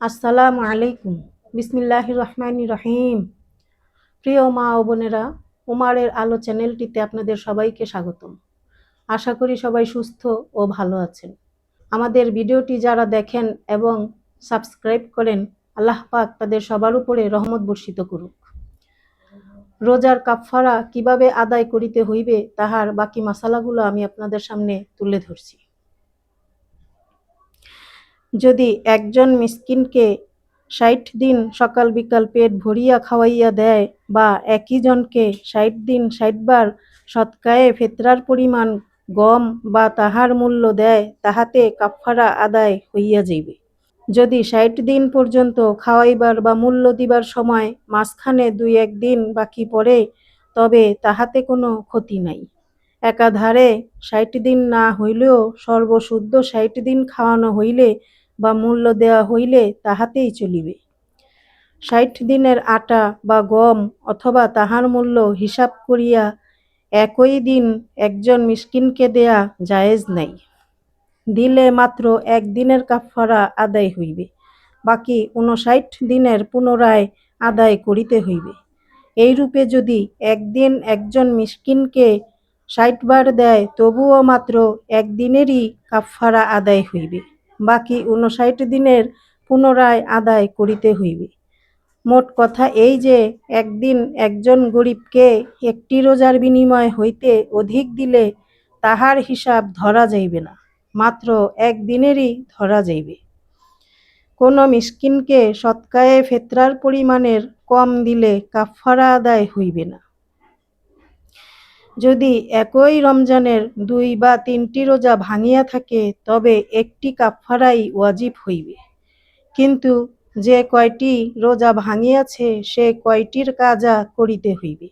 আসসালামু আলাইকুম। বিসমিল্লাহির রহমানির রহিম। প্রিয় মা ও বোনেরা, উমারের আলো চ্যানেলটিতে আপনাদের সবাইকে স্বাগতম। আশা করি সবাই সুস্থ ও ভালো আছেন। আমাদের ভিডিওটি যারা দেখেন এবং সাবস্ক্রাইব করেন, আল্লাহ পাক তাদের সবার উপরে রহমত বর্ষিত করুক। রোজার কাফফারা কিভাবে আদায় করিতে হইবে তাহার বাকি মাসালাগুলো আমি আপনাদের সামনে তুলে ধরছি। যদি একজন মিসকিনকে ৬০ দিন সকাল বিকাল পেট ভরিয়া খাওয়াইয়া দেয়, বা একই জনকে ৬০ দিন ৬০ বার সৎকায়ে ফেতরার পরিমাণ গম বা তাহার মূল্য দেয়, তাহাতে কাফফারা আদায় হইয়া যাইবে। যদি ৬০ দিন পর্যন্ত খাওয়াইবার বা মূল্য দিবার সময় মাঝখানে ২-১ দিন বাকি পড়ে, তবে তাহাতে কোনো ক্ষতি নাই। একাধারে ৬০ দিন না হইলেও সর্বশুদ্ধ ৬০ দিন খাওয়ানো হইলে বা মূল্য দেওয়া হইলে তাহাতেই চলিবে। ৬০ দিনের আটা বা গম অথবা তাহার মূল্য হিসাব করিয়া একই দিন একজন মিসকিনকে দেয়া জায়েজ নাই। দিলে মাত্র একদিনের কাফফারা আদায় হইবে, বাকি ৫৯ দিনের পুনরায় আদায় করিতে হইবে। এইরূপে যদি একদিন একজন মিসকিনকে ৬০ বার দেয়, তবুও মাত্র একদিনেরই কাফফারা আদায় হইবে, বাকি ৫৯ দিনের পুনরায় আদায় করিতে হইবে। মোট কথা এই যে, একদিন একজন গরিবকে একটি রোজার বিনিময় হইতে অধিক দিলে তাহার হিসাব ধরা যাইবে না, মাত্র একদিনেরই ধরা যাইবে। কোনো মিসকিনকে সৎকায়ে ফেতরার পরিমাণের কম দিলে কাফফারা আদায় হইবে না। যদি একই রমজানের ২ বা ৩টি রোজা ভাঙিয়া থাকে, তবে একটি কাফফারাই ওয়াজিব হইবে, কিন্তু যে কয়টি রোজা ভাঙিয়াছে সে কয়টির কাজা করিতে হইবে।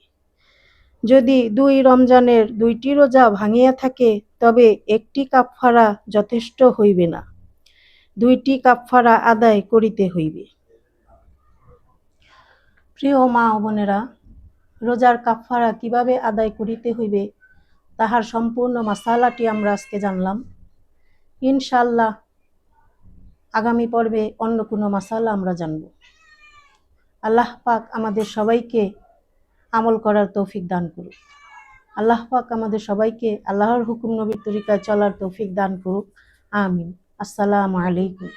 যদি ২ রমজানের ২টি রোজা ভাঙিয়া থাকে, তবে একটি কাফফারা যথেষ্ট হইবে না, ২টি কাফফারা আদায় করিতে হইবে। প্রিয় মা ও বোনেরা, রোজার কাফফারা কিভাবে আদায় করিতে হইবে তাহার সম্পূর্ণ মাসালাটি আমরা আজকে জানলাম। ইনশাআল্লাহ আগামী পর্বে অন্য কোনো মাসালা আমরা জানব। আল্লাহ পাক আমাদের সবাইকে আমল করার তৌফিক দান করুক। আল্লাহ পাক আমাদের সবাইকে আল্লাহর হুকুম নবীর তরিকায় চলার তৌফিক দান করুক। আমিন। আসসালামু আলাইকুম।